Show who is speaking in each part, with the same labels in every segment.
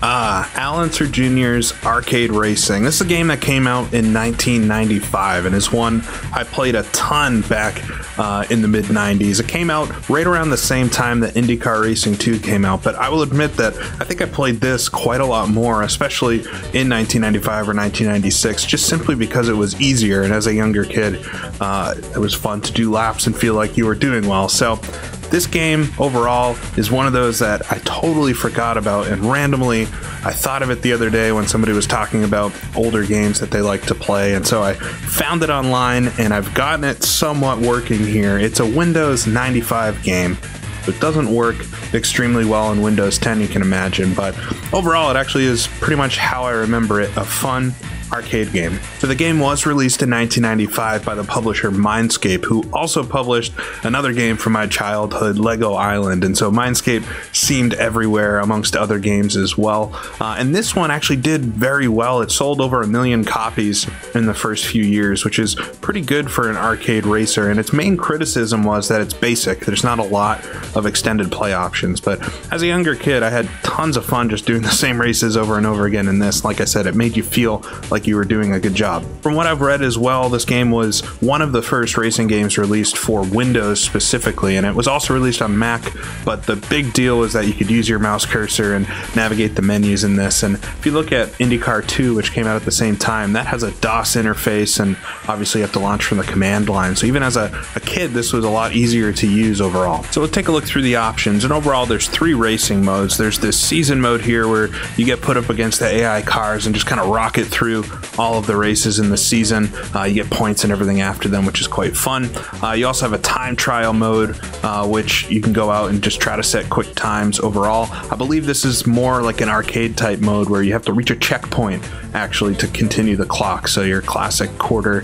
Speaker 1: Unser Jr.'s Arcade Racing. This is a game that came out in 1995 and is one I played a ton back in the mid-90s. It came out right around the same time that IndyCar Racing 2 came out, but I will admit that I think I played this quite a lot more, especially in 1995 or 1996, just simply because it was easier, and as a younger kid, it was fun to do laps and feel like you were doing well. So this game overall is one of those that I totally forgot about, and randomly I thought of it the other day when somebody was talking about older games that they like to play, and so I found it online and I've gotten it somewhat working here. It's a Windows 95 game. It doesn't work extremely well in Windows 10, you can imagine, but overall it actually is pretty much how I remember it, a fun arcade game. So the game was released in 1995 by the publisher Mindscape, who also published another game from my childhood, Lego Island, and so Mindscape seemed everywhere amongst other games as well. And this one actually did very well. It sold over 1 million copies in the first few years, which is pretty good for an arcade racer, and its main criticism was that it's basic. There's not a lot of extended play options, but as a younger kid I had tons of fun just doing the same races over and over again in this. Like I said, it made you feel like you were doing a good job. From what I've read as well, this game was one of the first racing games released for Windows specifically, and it was also released on Mac, but the big deal was that you could use your mouse cursor and navigate the menus in this. And if you look at IndyCar 2, which came out at the same time, that has a DOS interface, and obviously you have to launch from the command line. So even as a kid, this was a lot easier to use overall. So let's take a look through the options, and overall there's 3 racing modes. There's this season mode here where you get put up against the AI cars and just kind of rocket through all of the races in the season. You get points and everything after them, which is quite fun. You also have a time trial mode, which you can go out and just try to set quick times overall. I believe this is more like an arcade type mode where you have to reach a checkpoint actually to continue the clock. So your classic quarter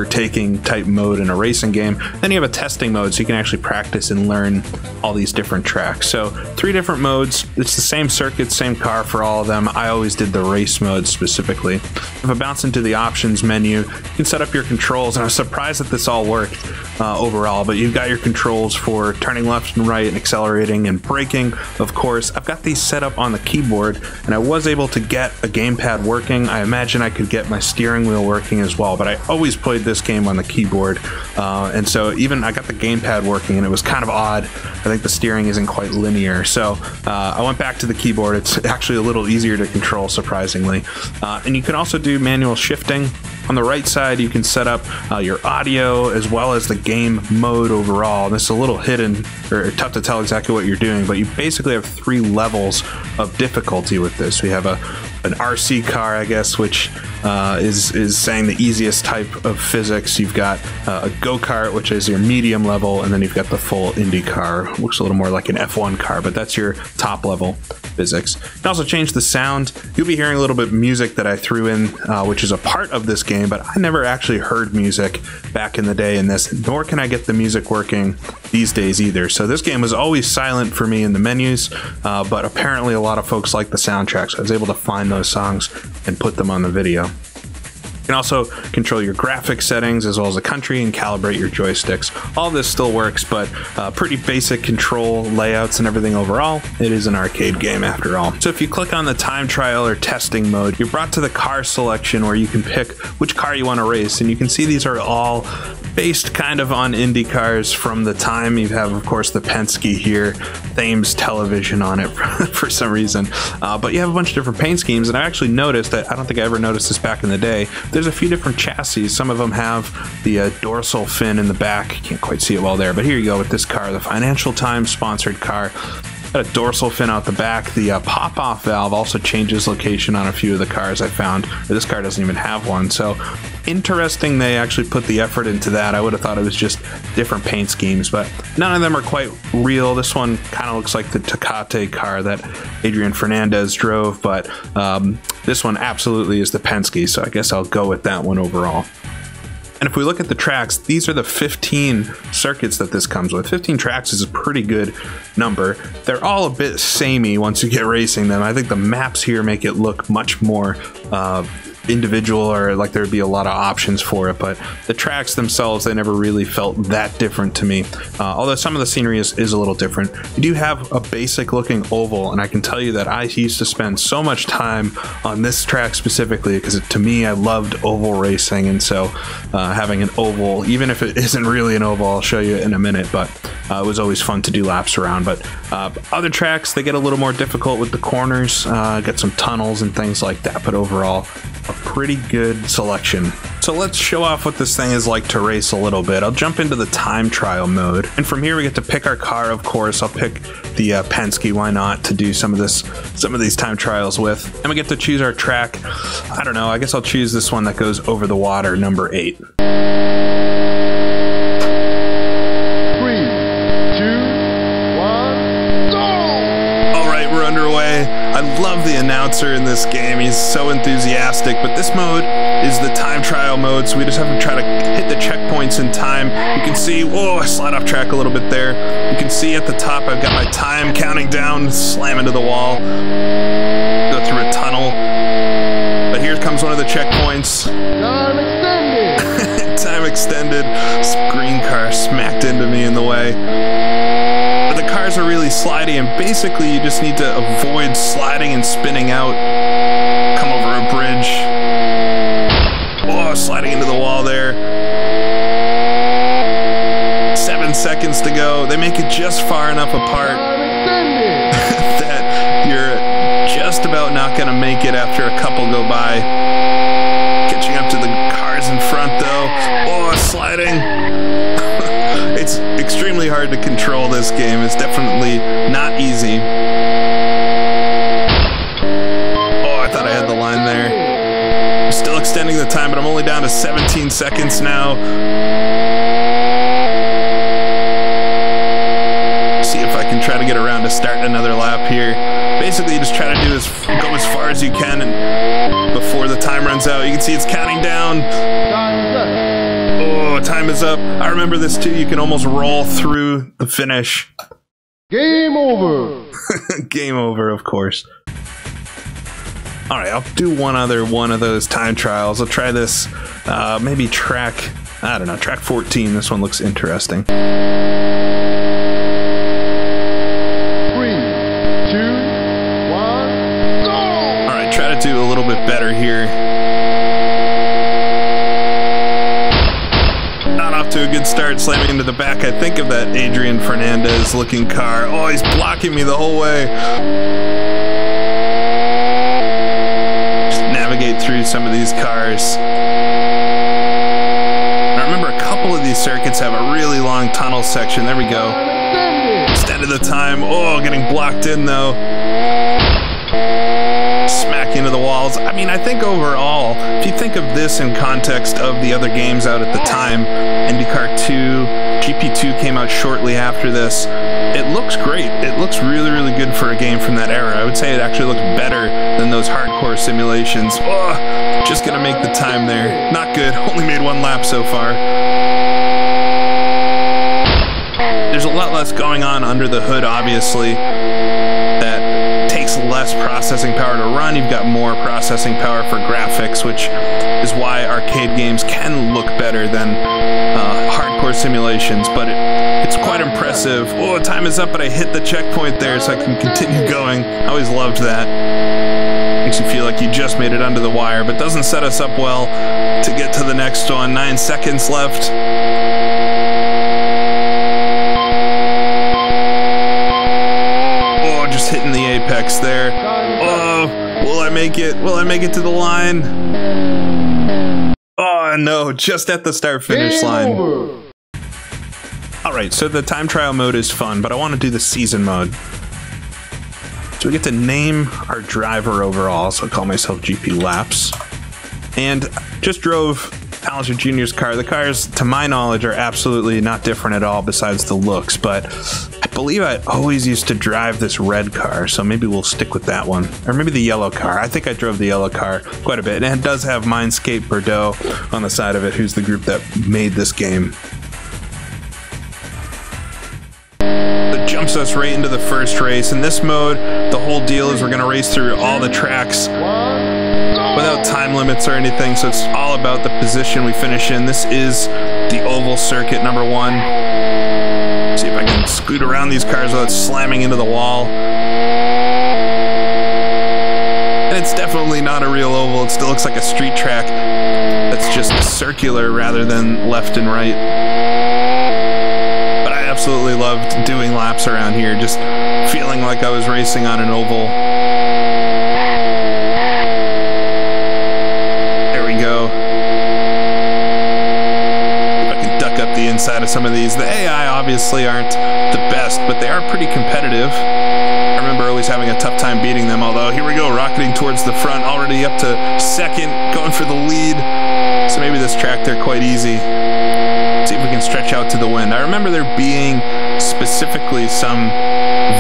Speaker 1: taking type mode in a racing game. Then you have a testing mode, so you can actually practice and learn all these different tracks. So 3 different modes. It's the same circuit, same car for all of them. I always did the race mode specifically. If I bounce into the options menu, you can set up your controls, and I was surprised that this all worked overall, but you've got your controls for turning left and right and accelerating and braking. Of course, I've got these set up on the keyboard, and I was able to get a gamepad working. I imagine I could get my steering wheel working as well, but I always played this game on the keyboard, and so even I got the gamepad working, and it was kind of odd. I think the steering isn't quite linear, so I went back to the keyboard. It's actually a little easier to control, surprisingly. And you can also do manual shifting. On the right side, you can set up your audio as well as the game mode overall. This is a little hidden or tough to tell exactly what you're doing, but you basically have 3 levels of difficulty with this. We have an RC car, I guess, which is saying the easiest type of physics. You've got a go-kart, which is your medium level, and then you've got the full Indy car. Looks a little more like an F1 car, but that's your top level physics. You can also change the sound. You'll be hearing a little bit of music that I threw in, which is a part of this game, but I never actually heard music back in the day in this, nor can I get the music working these days either. So this game was always silent for me in the menus, but apparently a lot of folks like the soundtrack, so I was able to find those songs and put them on the video. You can also control your graphics settings as well as the country and calibrate your joysticks. All this still works, but pretty basic control layouts and everything overall. It is an arcade game after all. So if you click on the time trial or testing mode, you're brought to the car selection where you can pick which car you want to race, and you can see these are all based kind of on Indy cars from the time. You have, of course, the Penske here, Thames Television on it for some reason, but you have a bunch of different paint schemes, and I actually noticed that, I don't think I ever noticed this back in the day, there's a few different chassis. Some of them have the dorsal fin in the back. You can't quite see it well there, but here you go with this car, the Financial Times sponsored car. Got a dorsal fin out the back. The pop-off valve also changes location on a few of the cars I found. This car doesn't even have one, so interesting they actually put the effort into that. I would have thought it was just different paint schemes, but none of them are quite real. This one kind of looks like the Tecate car that Adrian Fernandez drove, but this one absolutely is the Penske, so I guess I'll go with that one overall. And if we look at the tracks, these are the 15 circuits that this comes with. 15 tracks is a pretty good number. They're all a bit samey once you get racing them. I think the maps here make it look much more individual or like there'd be a lot of options for it, but the tracks themselves, they never really felt that different to me. Although some of the scenery is a little different. You do have a basic looking oval, and I can tell you that I used to spend so much time on this track specifically because to me, I loved oval racing, and so having an oval, even if it isn't really an oval, I'll show you in a minute, but it was always fun to do laps around. But other tracks, they get a little more difficult with the corners, get some tunnels and things like that, but overall, a pretty good selection. So let's show off what this thing is like to race a little bit. I'll jump into the time trial mode, and from here we get to pick our car. Of course, I'll pick the Penske. Why not, to do some of these time trials with, and we get to choose our track. I don't know, I guess I'll choose this one that goes over the water, number 8.
Speaker 2: 3, 2, 1, go!
Speaker 1: All right, we're underway. I love the announcer in this game. He's so enthusiastic, but this mode is the time trial mode, so we just have to try to hit the checkpoints in time. You can see, whoa, I slide off track a little bit there. You can see at the top, I've got my time counting down, slam into the wall, go through a tunnel. But here comes one of the checkpoints.
Speaker 2: Time extended!
Speaker 1: Time extended. This green car smacked into me in the way. But the cars are really slidey, and basically you just need to avoid sliding and spinning out. Come over a bridge. Oh, sliding into the wall there. 7 seconds to go. They make it just far enough apart that you're just about not going to make it after a couple go by. Catching up to the cars in front though. Oh, sliding. It's extremely hard to control this game. It's definitely not easy. Oh, I thought I had the line there. I'm still extending the time, but I'm only down to 17 seconds now. See if I can try to get around to start another lap here. Basically, you just try to go as far as you can, and before the time runs out, you can see it's counting down. Oh, time is up. I remember this too. You can almost roll through the finish.
Speaker 2: Game over!
Speaker 1: Game over, of course. All right, I'll do one of those time trials. I'll try this, maybe track 14. This one looks interesting.
Speaker 2: 3, 2, 1, go!
Speaker 1: All right, try to do a little bit better here. Not off to a good start, slamming into the back. I think of that Adrian Fernandez looking car. Oh, he's blocking me the whole way. Just navigate through some of these cars. I remember a couple of these circuits have a really long tunnel section. There we go. Extended the time. Oh, getting blocked in though. Smack into the walls. I mean, I think overall, if you think of this in context of the other games out at the time, IndyCar 2, GP2 came out shortly after this, it looks great. It looks really, really good for a game from that era. I would say it actually looks better than those hardcore simulations. Oh, just gonna make the time there. Not good. Only made one lap so far. There's a lot less going on under the hood, obviously. That takes less processing power to run. You've got more processing power for graphics, which is why arcade games can look better than hardcore simulations, but it's quite impressive. Oh, time is up, but I hit the checkpoint there so I can continue going. I always loved that. Makes you feel like you just made it under the wire, but doesn't set us up well to get to the next one. 9 seconds left. Just hitting the apex there. Oh, will I make it? Will I make it to the line? Oh no, just at the start finish line. All right, so the time trial mode is fun, but I want to do the season mode. So we get to name our driver overall. So I call myself GP Laps, and just drove Alistair Jr.'s car. The cars, to my knowledge, are absolutely not different at all besides the looks, but I believe I always used to drive this red car, so maybe we'll stick with that one. Or maybe the yellow car. I think I drove the yellow car quite a bit, and it does have Mindscape Bordeaux on the side of it, who's the group that made this game. That jumps us right into the first race. In this mode, the whole deal is we're going to race through all the tracks without about time limits or anything, so it's all about the position we finish in. This is the oval circuit number 1. See if I can scoot around these cars without slamming into the wall. And it's definitely not a real oval. It still looks like a street track that's just circular rather than left and right. But I absolutely loved doing laps around here, just feeling like I was racing on an oval. There we go. If I can duck up the inside of some of these. The AI obviously aren't the best, but they are pretty competitive. I remember always having a tough time beating them, although here we go, rocketing towards the front, already up to second, going for the lead. So maybe this track they're quite easy. See if we can stretch out to the wind. I remember there being specifically some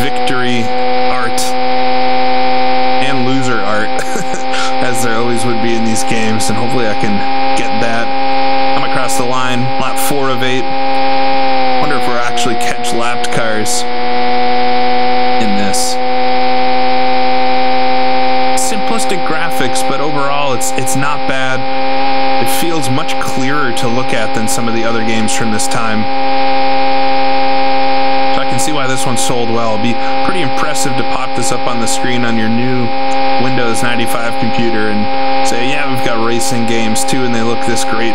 Speaker 1: victory art and loser art, as there always would be in these games, and hopefully I can get that. I'm across the line, lap 4 of 8. Wonder if we'll actually catch lapped cars in this. Simplistic graphics, but overall it's not bad. It feels much clearer to look at than some of the other games from this time. So I can see why this one sold well. It'd be pretty impressive to pop this up on the screen on your new Windows 95 computer and say, yeah, we've got racing games too, and they look this great.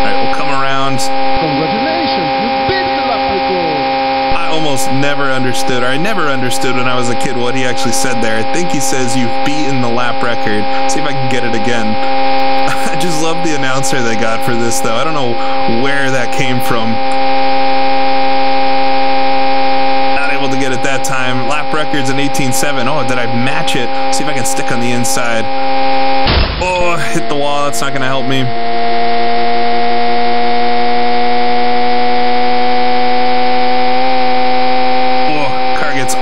Speaker 1: Alright, we'll come around.
Speaker 2: Congratulations, you beat the lap record.
Speaker 1: I almost never understood, or I never understood when I was a kid what he actually said there. I think he says you've beaten the lap record. See if I can get it again. I just love the announcer they got for this, though. I don't know where that came from. Not able to get it that time. Lap records in 18.7. Oh, did I match it? See if I can stick on the inside. Oh, hit the wall. That's not going to help me.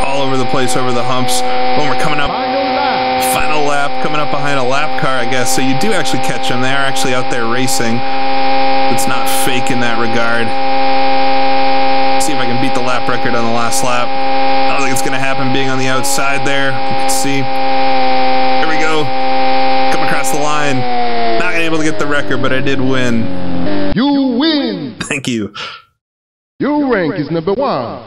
Speaker 1: All over the place, over the humps. When we're coming up, final lap, coming up behind a lap car, I guess. So you do actually catch them. They are actually out there racing. It's not fake in that regard. See if I can beat the lap record on the last lap. I don't think it's going to happen being on the outside there. You can see. Here we go. Come across the line. Not able to get the record, but I did win.
Speaker 2: You win.
Speaker 1: Thank you.
Speaker 2: Your rank is number 1.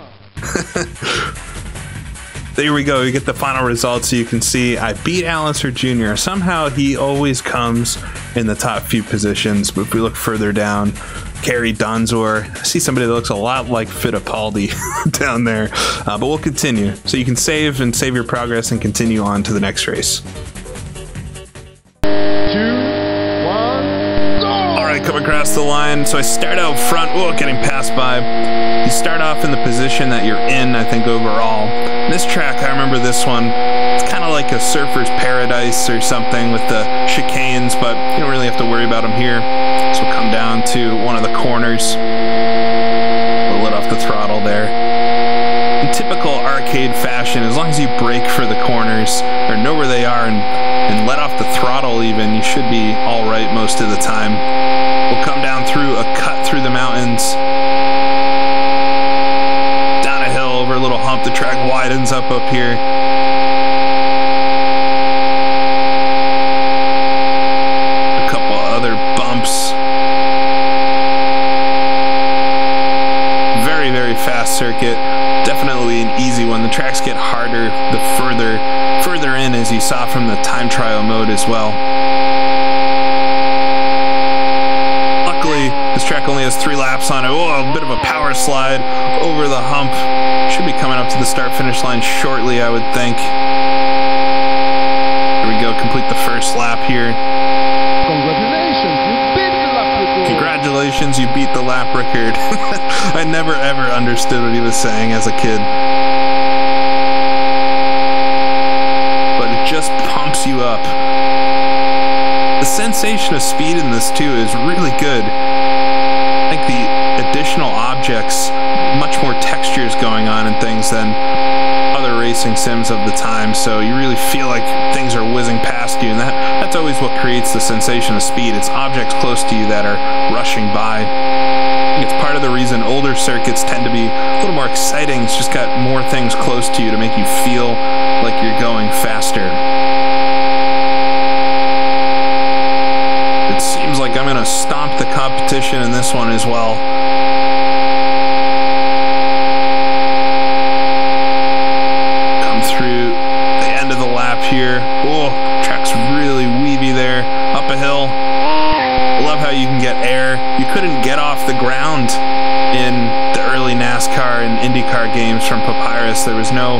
Speaker 1: There we go. You get the final result, so you can see I beat Unser Jr. Somehow he always comes in the top few positions, but if we look further down, Kerry Unser, I see somebody that looks a lot like Fittipaldi down there, but we'll continue. So you can save your progress and continue on to the next race.
Speaker 2: 2, 1, go!
Speaker 1: Alright, come across the line. So I start out front. Oh, getting passed by. You start off in the position that you're in, I think, overall. This track, I remember this one, it's kind of like a surfer's paradise or something with the chicanes, but you don't really have to worry about them here. So we'll come down to one of the corners. We'll let off the throttle there. In typical arcade fashion, as long as you brake for the corners, or know where they are, and let off the throttle even, you should be all right most of the time. We'll come down through a cut through the mountains. Over a little hump, the track widens up here. A couple other bumps. Very, very fast circuit. Definitely an easy one. The tracks get harder the further in, as you saw from the time trial mode as well. Luckily, this track only has 3 laps on it. Oh, a bit of a power slide over the hump. Should be coming up to the start-finish line shortly, I would think. Here we go, complete the first lap here.
Speaker 2: Congratulations, you beat the lap record.
Speaker 1: Congratulations, you beat the lap record. I never ever understood what he was saying as a kid. But it just pumps you up. The sensation of speed in this too is really good. I think the additional objects, much more textures going on and things than other racing sims of the time, so you really feel like things are whizzing past you, and that's always what creates the sensation of speed. It's objects close to you that are rushing by. I think it's part of the reason older circuits tend to be a little more exciting. It's just got more things close to you to make you feel like you're going faster. It seems like I'm gonna stomp the competition in this one as well. Come through the end of the lap here. Oh, track's really weavy there. Up a hill. I love how you can get air. You couldn't get off the ground in the early NASCAR and IndyCar games from Papyrus. There was no,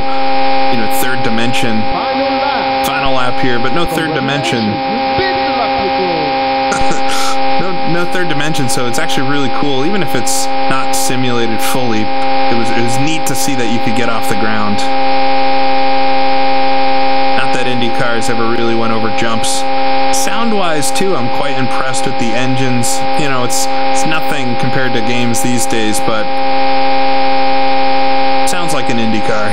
Speaker 1: third dimension. Final lap here, but no third dimension. No third dimension, so it's actually really cool. Even if it's not simulated fully, it was neat to see that you could get off the ground. Not that Indy cars ever really went over jumps. Sound-wise, too, I'm quite impressed with the engines. It's nothing compared to games these days, but sounds like an Indy car.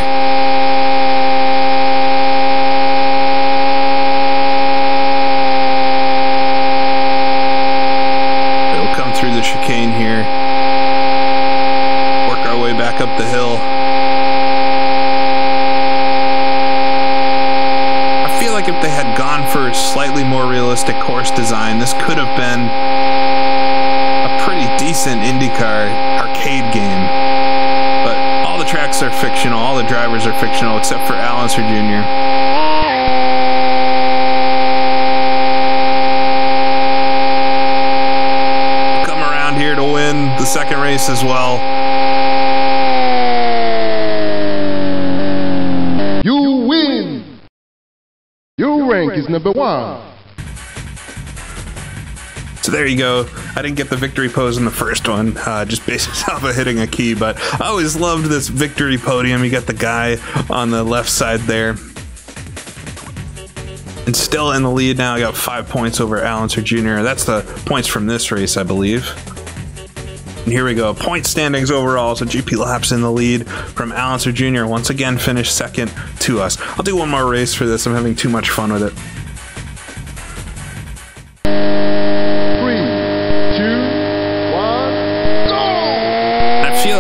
Speaker 1: We'll come through the chicane here. Work our way back up the hill. I feel like if they had gone for a slightly more realistic course design, this could have been a pretty decent IndyCar arcade game. But all the tracks are fictional, all the drivers are fictional, except for Unser Jr. Come around here to win the second race as well.
Speaker 2: You win! Your rank is number 1.
Speaker 1: So there you go. I didn't get the victory pose in the first one, just based off of hitting a key, but I always loved this victory podium. You got the guy on the left side there. And still in the lead now. I got 5 points over Unser Jr. That's the points from this race, I believe. And here we go. Point standings overall. So GP Laps in the lead from Unser Jr. Once again finished second to us. I'll do one more race for this. I'm having too much fun with it.
Speaker 2: 3, 2, 1, go!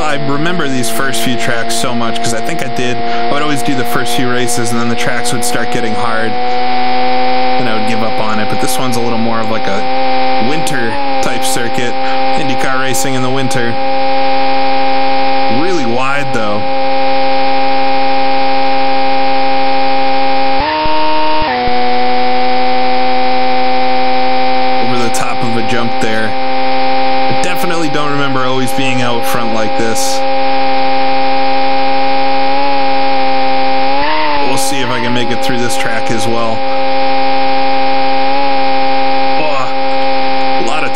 Speaker 1: I remember these first few tracks so much because I think I would always do the first few races and then the tracks would start getting hard and I would give up on it. But this one's a little more of like a winter type circuit. IndyCar racing in the winter. Really wide though. Over the top of a jump there. I definitely don't remember always being out front like this. We'll see if I can make it through this track as well.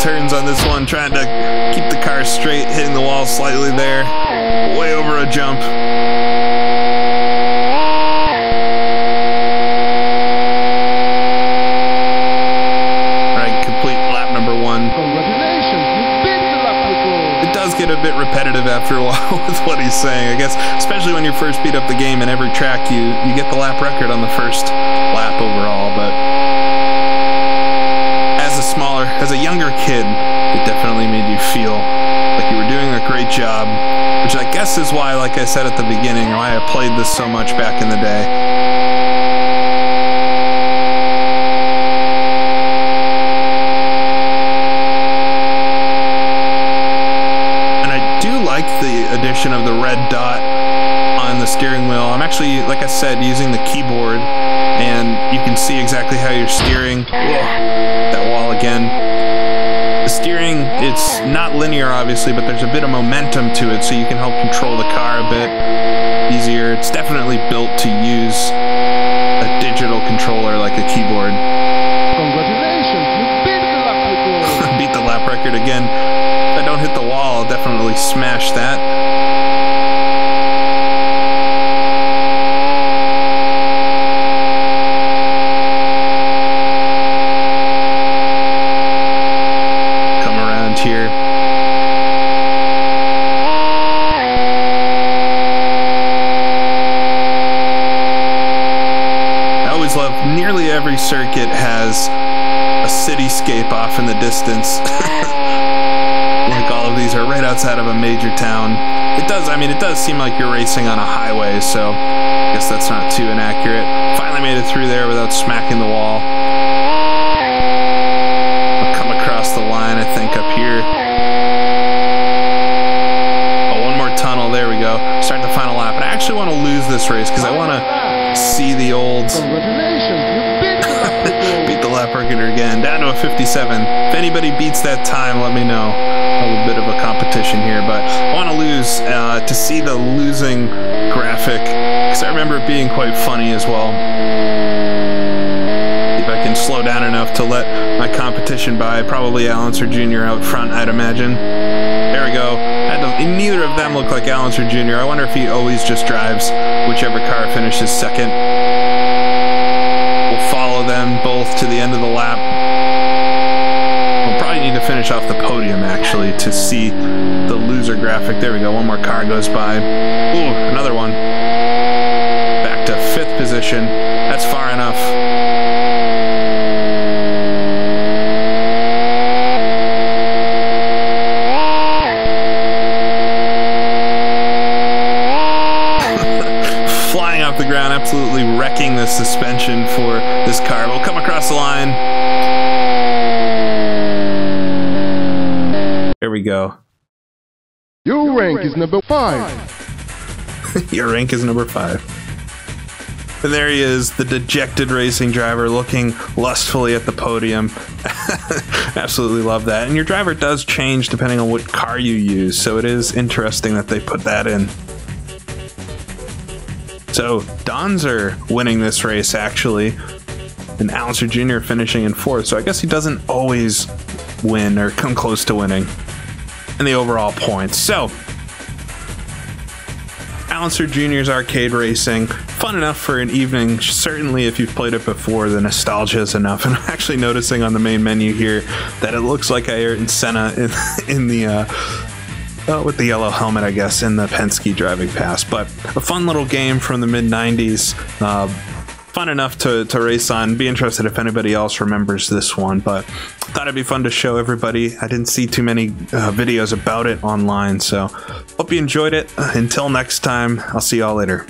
Speaker 1: Turns on this one, trying to keep the car straight, hitting the wall slightly there, way over a jump. Alright, complete lap number 1.
Speaker 2: Congratulations, you beat the lap record.
Speaker 1: It does get a bit repetitive after a while with what he's saying, I guess, especially when you first beat up the game and every track you get the lap record on the first lap overall, but as a younger kid, it definitely made you feel like you were doing a great job, which I guess is why, like I said at the beginning, why I played this so much back in the day. And I do like the addition of the red dot on the steering wheel. I'm actually, like I said, using the keyboard, and you can see exactly how you're steering. That wall again. The steering, it's not linear obviously, but there's a bit of momentum to it, so you can help control the car a bit easier. It's definitely built to use a digital controller like a keyboard.
Speaker 2: Congratulations, you beat the lap record.
Speaker 1: Beat the lap record again. If I don't hit the wall, I'll definitely smash that. Here. I always love, nearly every circuit has a cityscape off in the distance. Like all of these are right outside of a major town. It does, I mean, it does seem like you're racing on a highway, so I guess that's not too inaccurate. Finally made it through there without smacking the wall. I'll come across the line, I think, up here. Oh, one more tunnel, there we go. Start the final lap. But I actually want to lose this race because I want to see the old... beat the lap record again, down to a 57. If anybody beats that time, let me know. I have a bit of a competition here, but I want to lose to see the losing graphic, because I remember it being quite funny as well. If I can slow down enough to let my competition by, probably Unser Jr. out front, I'd imagine. There we go. Neither of them look like Unser Jr. I wonder if he always just drives whichever car finishes second. We'll follow them both to the end of the lap. We'll probably need to finish off the podium, actually, to see the loser graphic. There we go. One more car goes by. Ooh, another one. Back to 5th position. That's far enough. Off the ground, absolutely wrecking the suspension for this car. We'll come across the line. There we go.
Speaker 2: Your rank is number 5.
Speaker 1: Your rank is number 5. And there he is, the dejected racing driver looking lustfully at the podium. Absolutely love that. And your driver does change depending on what car you use, so it is interesting that they put that in. So, Unser winning this race, actually, and Unser Jr. finishing in 4th. So I guess he doesn't always win or come close to winning in the overall points. So, Unser Jr.'s arcade racing, fun enough for an evening. Certainly, if you've played it before, the nostalgia is enough. And I'm actually noticing on the main menu here that it looks like Ayrton Senna in the... with the yellow helmet, I guess, in the Penske driving pass. But a fun little game from the mid-90s. Fun enough to race on. Be interested if anybody else remembers this one. But thought it'd be fun to show everybody. I didn't see too many videos about it online. So hope you enjoyed it. Until next time, I'll see y'all later.